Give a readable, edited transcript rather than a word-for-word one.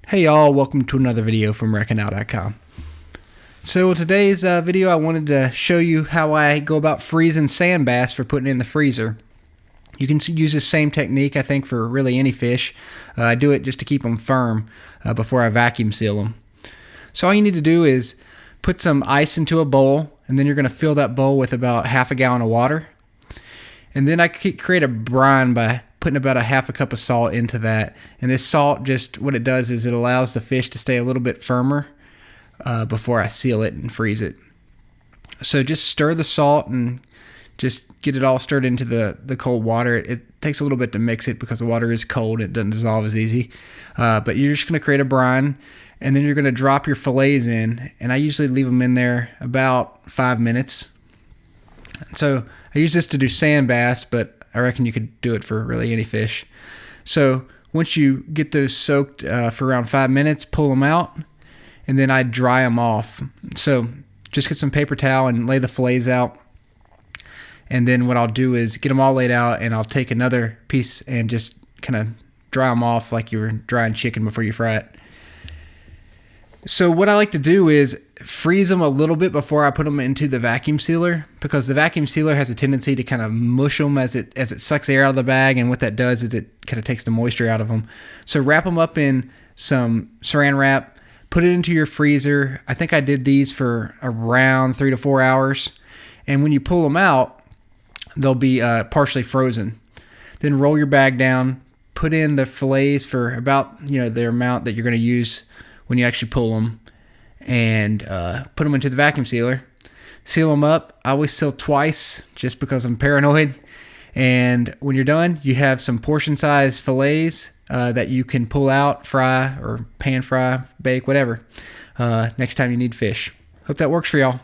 Hey y'all, welcome to another video from WreckingOut.com. So today's video I wanted to show you how I go about freezing sand bass for putting in the freezer. You can use the same technique I think for really any fish. I do it just to keep them firm before I vacuum seal them. So all you need to do is put some ice into a bowl, and then you're going to fill that bowl with about half a gallon of water. And then I create a brine by putting about a half a cup of salt into that. And this salt, just what it does is it allows the fish to stay a little bit firmer before I seal it and freeze it. So just stir the salt and just get it all stirred into the cold water. It takes a little bit to mix it because the water is cold. It doesn't dissolve as easy. But you're just going to create a brine, and then you're going to drop your fillets in. And I usually leave them in there about 5 minutes. So I use this to do sand bass, but I reckon you could do it for really any fish. So once you get those soaked for around 5 minutes, pull them out, and then I dry them off. So just get some paper towel and lay the fillets out. And then what I'll do is get them all laid out, and I'll take another piece and just kind of dry them off like you were drying chicken before you fry it. So what I like to do is freeze them a little bit before I put them into the vacuum sealer, because the vacuum sealer has a tendency to kind of mush them as it sucks air out of the bag, and what that does is it kind of takes the moisture out of them. So wrap them up in some saran wrap, put it into your freezer. I think I did these for around 3 to 4 hours, and when you pull them out, they'll be partially frozen. Then roll your bag down, put in the fillets for about the amount that you're going to use when you actually pull them, and put them into the vacuum sealer. Seal them up. I always seal twice just because I'm paranoid. And when you're done, you have some portion-sized fillets that you can pull out, fry, or pan fry, bake, whatever, next time you need fish. Hope that works for y'all.